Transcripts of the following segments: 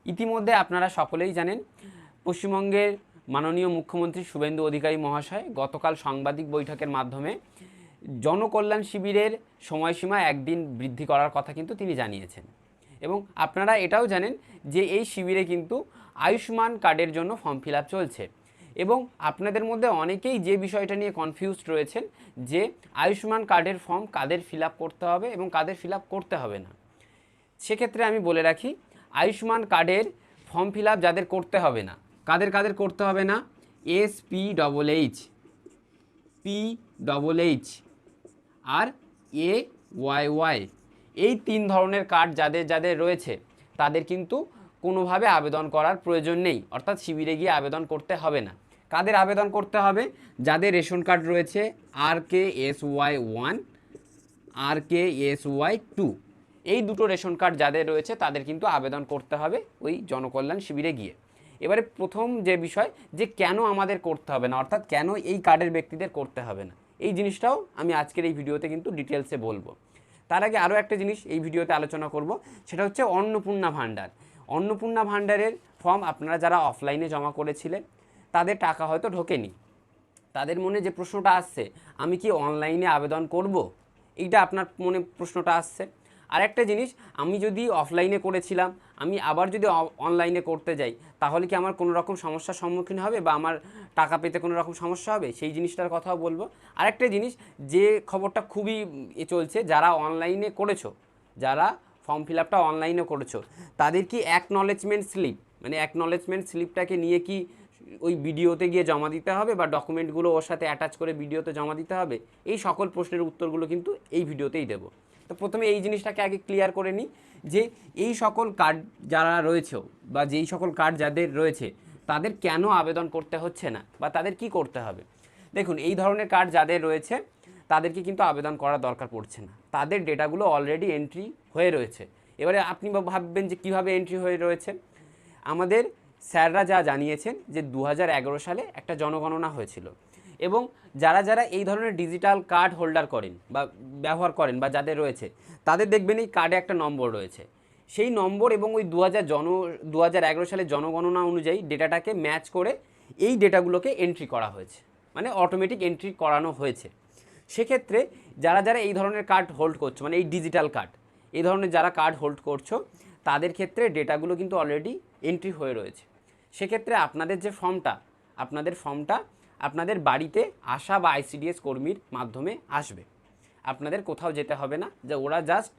ইতিমধ্যে আপনারা সকলেই জানেন পশ্চিমবঙ্গের মাননীয় মুখ্যমন্ত্রী শুভেন্দু অধিকারী মহাশয় গতকাল সাংবাদিক বৈঠকের মাধ্যমে জনকল্যাণ শিবিরের সময়সীমা একদিন বৃদ্ধি করার কথা কিন্তু তিনি জানিয়েছেন। এবং আপনারা এটাও জানেন যে এই শিবিরে কিন্তু আয়ুষ্মান কার্ডের জন্য ফর্ম ফিল আপ চলছে। এবং আপনাদের মধ্যে অনেকেই যে বিষয়টা নিয়ে কনফিউজড রয়েছেন যে আয়ুষ্মান কার্ডের ফর্ম কাদের ফিল আপ করতে হবে এবং কাদের ফিল আপ করতে হবে না। সেক্ষেত্রে আমি বলে রাখি, আয়ুষ্মান কার্ডের ফর্ম ফিল আপ যাদের করতে হবে না, কাদের কাদের করতে হবে না, SPHH, PHH আর AYY, এই 3 ধরনের কার্ড যাদের যাদের রয়েছে তাদের কিন্তু কোনোভাবে আবেদন করার প্রয়োজন নেই, অর্থাৎ শিবিরে গিয়ে আবেদন করতে হবে না। কাদের আবেদন করতে হবে? যাদের রেশন কার্ড রয়েছে RKSY1, RKSY2, এই দুটো রেশন কার্ড যাদের রয়েছে তাদের কিন্তু আবেদন করতে হবে ওই জনকল্যাণ শিবিরে গিয়ে। এবারে প্রথম যে বিষয়, যে কেন আমাদের করতে হবে না, অর্থাৎ কেন এই কার্ডের ব্যক্তিদের করতে হবে না, এই জিনিসটাও আমি আজকের এই ভিডিওতে কিন্তু ডিটেলসে বলবো। তার আগে আরও একটা জিনিস এই ভিডিওতে আলোচনা করব, সেটা হচ্ছে অন্নপূর্ণা ভাণ্ডার। অন্নপূর্ণা ভাণ্ডারের ফর্ম আপনারা যারা অফলাইনে জমা করেছিলেন তাদের টাকা হয়তো ঢোকেনি, তাদের মনে যে প্রশ্নটা আসছে, আমি কি অনলাইনে আবেদন করব, এইটা আপনার মনে প্রশ্নটা আসছে। আরেকটা জিনিস, আমি যদি অফলাইনে করেছিলাম, আমি আবার যদি অনলাইনে করতে যাই তাহলে কি আমার কোনো রকম সমস্যার সম্মুখীন হবে বা আমার টাকা পেতে কোনো রকম সমস্যা হবে, সেই জিনিসটার কথাও বলবো। আরেকটা জিনিস, যে খবরটা খুবই চলছে, যারা অনলাইনে করেছো, যারা ফর্ম ফিল আপটা অনলাইনে করেছো, তাদের কি অ্যাকনলেজমেন্ট স্লিপ, মানে অ্যাকনলেজমেন্ট স্লিপটাকে নিয়ে কি ওই ভিডিওতে গিয়ে জমা দিতে হবে বা ডকুমেন্টগুলো ওর সাথে অ্যাটাচ করে ভিডিওতে জমা দিতে হবে, এই সকল প্রশ্নের উত্তরগুলো কিন্তু এই ভিডিওতেই দেবো। তো প্রথমে এই জিনিসটাকে আগে ক্লিয়ার করে নিই যে এই সকল কার্ড যারা রয়েছে বা যেই সকল কার্ড যাদের রয়েছে তাদের কেন আবেদন করতে হচ্ছে না বা তাদের কি করতে হবে। দেখুন, এই ধরনের কার্ড যাদের রয়েছে তাদেরকে কিন্তু আবেদন করার দরকার পড়ছে না, তাদের ডেটাগুলো অলরেডি এন্ট্রি হয়ে রয়েছে। এবারে আপনি ভাববেন যে কীভাবে এন্ট্রি হয়ে রয়েছে। আমাদের স্যাররা যা জানিয়েছেন যে 2011 সালে একটা জনগণনা হয়েছিল, এবং যারা যারা এই ধরনের ডিজিটাল কার্ড হোল্ডার করেন বা ব্যবহার করেন বা যাদের রয়েছে তাদের দেখবেন এই কার্ডে একটা নম্বর রয়েছে। সেই নম্বর এবং ওই 2011 সালের জনগণনা অনুযায়ী ডেটাটাকে ম্যাচ করে এই ডেটাগুলোকে এন্ট্রি করা হয়েছে, মানে অটোমেটিক এন্ট্রি করানো হয়েছে। সেক্ষেত্রে যারা যারা এই ধরনের কার্ড হোল্ড করছো, মানে এই ডিজিটাল কার্ড, এই ধরনের যারা কার্ড হোল্ড করছো তাদের ক্ষেত্রে ডেটাগুলো কিন্তু অলরেডি এন্ট্রি হয়ে রয়েছে। সেক্ষেত্রে আপনাদের যে ফর্মটা, আপনাদের ফর্মটা আপনাদের বাড়িতে আসা বা ICDS কর্মীর মাধ্যমে আসবে, আপনাদের কোথাও যেতে হবে না, যে ওরা জাস্ট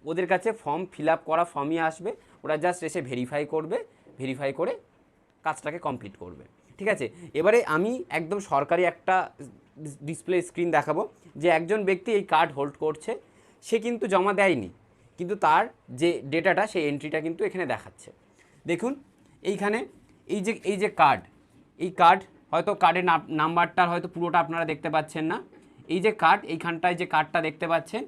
ওদের কাছে ফর্ম ফিল আপ করা ফর্মই আসবে, ওরা জাস্ট এসে ভেরিফাই করবে, ভেরিফাই করে কাজটাকে কমপ্লিট করবে। ঠিক আছে, এবারে আমি একদম সরকারি একটা ডিসপ্লে স্ক্রিন দেখাবো যে একজন ব্যক্তি এই কার্ড হোল্ড করছে, সে কিন্তু জমা দেয়নি, কিন্তু তার যে ডেটাটা সেই এন্ট্রিটা কিন্তু এখানে দেখাচ্ছে। দেখুন এইখানে এই যে কার্ড, এই কার্ড হয়তো কার্ডের নাম্বারটার হয়তো পুরোটা আপনারা দেখতে পাচ্ছেন না, এই যে কার্ড, এইখানটায় যে কার্ডটা দেখতে পাচ্ছেন,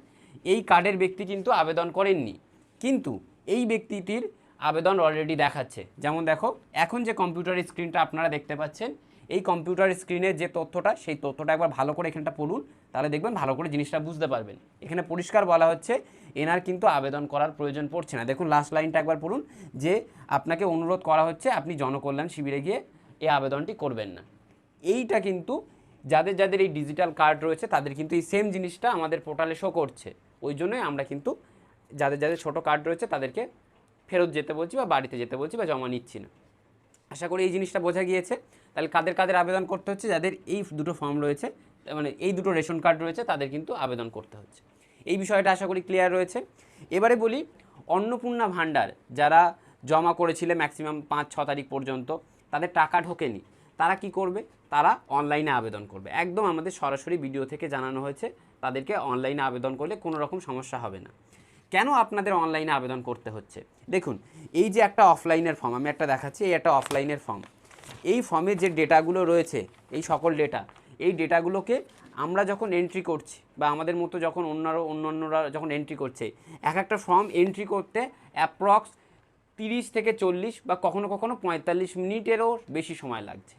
এই কার্ডের ব্যক্তি কিন্তু আবেদন করেননি, কিন্তু এই ব্যক্তিটির আবেদন অলরেডি দেখাচ্ছে। যেমন দেখো, এখন যে কম্পিউটার স্ক্রিনটা আপনারা দেখতে পাচ্ছেন, এই কম্পিউটার স্ক্রিনের যে তথ্যটা, সেই তথ্যটা একবার ভালো করে এখানটা পড়ুন, তাহলে দেখবেন ভালো করে জিনিসটা বুঝতে পারবেন। এখানে পরিষ্কার বলা হচ্ছে এনার কিন্তু আবেদন করার প্রয়োজন পড়ছে না। দেখুন লাস্ট লাইনটা একবার পড়ুন, যে আপনাকে অনুরোধ করা হচ্ছে আপনি জনকল্যাণ শিবিরে গিয়ে এই আবেদনটি করবেন না। এইটা কিন্তু যাদের যাদের এই ডিজিটাল কার্ড রয়েছে তাদের কিন্তু এই সেম জিনিসটা আমাদের পোর্টালে শো করছে। ওই জন্যই আমরা কিন্তু যাদের যাদের ছোটো কার্ড রয়েছে তাদেরকে ফেরত যেতে বলছি বা বাড়িতে যেতে বলছি বা জমা নিচ্ছি না। আশা করি এই জিনিসটা বোঝা গিয়েছে। তাহলে কাদের কাদের আবেদন করতে হচ্ছে, যাদের এই দুটো ফর্ম রয়েছে, মানে এই দুটো রেশন কার্ড রয়েছে, তাদের কিন্তু আবেদন করতে হচ্ছে। এই বিষয়টা আশা করি ক্লিয়ার রয়েছে। এবারে বলি, অন্নপূর্ণা ভাণ্ডার যারা জমা করেছিলে ম্যাক্সিমাম 5-6 তারিখ পর্যন্ত, তাদের টাকা ঢোকেনি, তারা কি করবে? তারা অনলাইনে আবেদন করবে। একদম আমাদের সরাসরি ভিডিও থেকে জানানো হয়েছে তাদেরকে অনলাইনে আবেদন করলে কোনো রকম সমস্যা হবে না। কেন আপনাদের অনলাইনে আবেদন করতে হচ্ছে? দেখুন, এই যে একটা অফলাইনের ফর্ম, আমি একটা দেখাচ্ছি, এই একটা অফলাইনের ফর্ম, এই ফর্মে যে ডেটাগুলো রয়েছে, এই সকল ডেটা, এই ডেটাগুলোকে আমরা যখন এন্ট্রি করছি বা আমাদের মতো যখন অন্যান্যরা যখন এন্ট্রি করছে, এক একটা ফর্ম এন্ট্রি করতে অ্যাপ্রক্স 30 থেকে 40 বা কখনো কখনো 45 মিনিটেরও বেশি সময় লাগছে।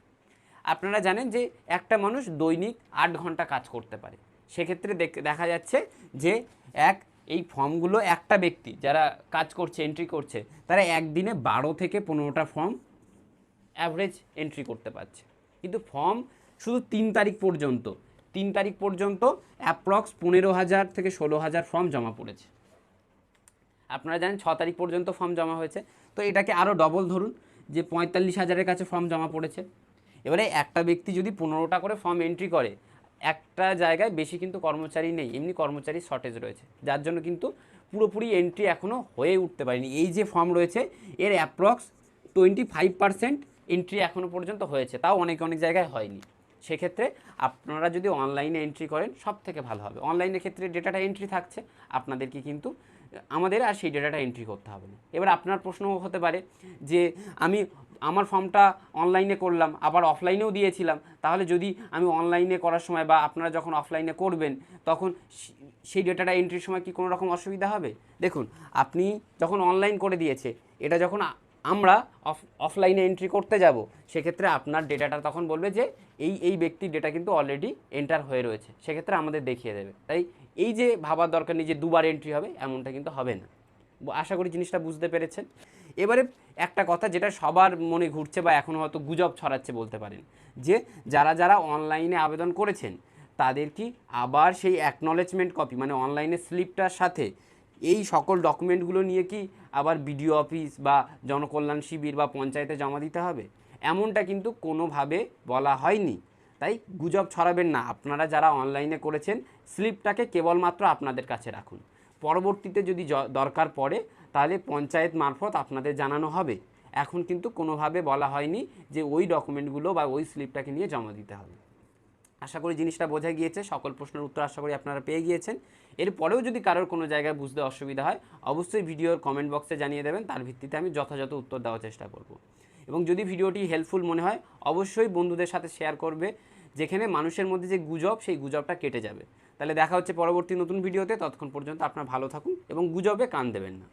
আপনারা জানেন যে একটা মানুষ দৈনিক 8 ঘন্টা কাজ করতে পারে, সেক্ষেত্রে দেখা যাচ্ছে যে এক এই ফর্মগুলো একটা ব্যক্তি যারা কাজ করছে, এন্ট্রি করছে, তারা একদিনে 12 থেকে 15টা ফর্ম অ্যাভারেজ এন্ট্রি করতে পারছে। কিন্তু ফর্ম শুধু 3 তারিখ পর্যন্ত অ্যাপ্রক্স 15,000 থেকে 16,000 ফর্ম জমা পড়েছে। আপনারা জানেন 6 তারিখ পর্যন্ত ফর্ম জমা হয়েছে, তো এটাকে আরও ডবল ধরুন যে 45,000-এর কাছে ফর্ম জমা পড়েছে। এবারে একটা ব্যক্তি যদি 15টা করে ফর্ম এন্ট্রি করে, একটা জায়গায় বেশি কিন্তু কর্মচারী নেই, এমনি কর্মচারী শর্টেজ রয়েছে, যার জন্য কিন্তু পুরোপুরি এন্ট্রি এখনও হয়ে উঠতে পারেনি। এই যে ফর্ম রয়েছে এর অ্যাপ্রক্স 25% এন্ট্রি এখনও পর্যন্ত হয়েছে, তাও অনেক জায়গায় হয়নি। সেক্ষেত্রে আপনারা যদি অনলাইনে এন্ট্রি করেন সব থেকে ভালো হবে। অনলাইনের ক্ষেত্রে ডেটাটা এন্ট্রি থাকছে, আপনাদেরকে কিন্তু আমাদের আর সেই ডেটাটা এন্ট্রি করতে হবে না। এবার আপনার প্রশ্ন হতে পারে যে আমার ফর্মটা অনলাইনে করলাম, আবার অফলাইনেও দিয়েছিলাম, তাহলে যদি আমি অনলাইনে করার সময় বা আপনারা যখন অফলাইনে করবেন তখন সেই ডেটাটা এন্ট্রির সময় কি কোনো রকম অসুবিধা হবে? দেখুন, আপনি যখন অনলাইন করে দিয়েছে, এটা যখন আমরা অফলাইনে এন্ট্রি করতে যাব, সেক্ষেত্রে আপনার ডেটাটা তখন বলবে যে এই ব্যক্তির ডেটা কিন্তু অলরেডি এন্টার হয়ে রয়েছে, সেক্ষেত্রে আমাদের দেখিয়ে দেবে। তাই এই যে ভাবার দরকার নেই যে দুবার এন্ট্রি হবে, এমনটা কিন্তু হবে না। আশা করি জিনিসটা বুঝতে পেরেছেন। এবারে একটা কথা যেটা সবার মনে ঘুরছে বা এখনও হয়তো গুজব ছড়াচ্ছে বলতে পারেন, যে যারা অনলাইনে আবেদন করেছেন তাদের কি আবার সেই অ্যাকনলেজমেন্ট কপি মানে অনলাইনে স্লিপটার সাথে এই সকল ডকুমেন্টগুলো নিয়ে কি আবার বিডিও অফিস বা জনকল্যাণ শিবির বা পঞ্চায়েতে জমা দিতে হবে? এমনটা কিন্তু কোনোভাবে বলা হয়নি। তাই গুজব ছড়াবেন না। আপনারা যারা অনলাইনে করেছেন স্লিপটাকে কেবলমাত্র আপনাদের কাছে রাখুন। পরবর্তীতে যদি দরকার পড়ে তাহলে পঞ্চায়েত মারফত আপনাদের জানানো হবে। এখন কিন্তু কোনোভাবে বলা হয়নি যে ওই ডকুমেন্টগুলো বা ওই স্লিপটাকে নিয়ে জমা দিতে হবে। আশা করি জিনিসটা বোঝা গিয়েছে। সকল প্রশ্নের উত্তর আশা করি আপনারা পেয়ে গিয়েছেন। এরপরেও যদি কারোর কোনো জায়গায় বুঝতে অসুবিধা হয় অবশ্যই ভিডিওর কমেন্ট বক্সে জানিয়ে দেবেন, তার ভিত্তিতে আমি যথাযথ উত্তর দেওয়ার চেষ্টা করব। এবং যদি ভিডিওটি হেল্পফুল মনে হয় অবশ্যই বন্ধুদের সাথে শেয়ার করবে, যেখানে মানুষের মধ্যে যে গুজব সেই গুজবটা কেটে যাবে। তাহলে দেখা হচ্ছে পরবর্তী নতুন ভিডিওতে। ততক্ষণ পর্যন্ত আপনারা ভালো থাকুন এবং গুজবে কান দেবেন না।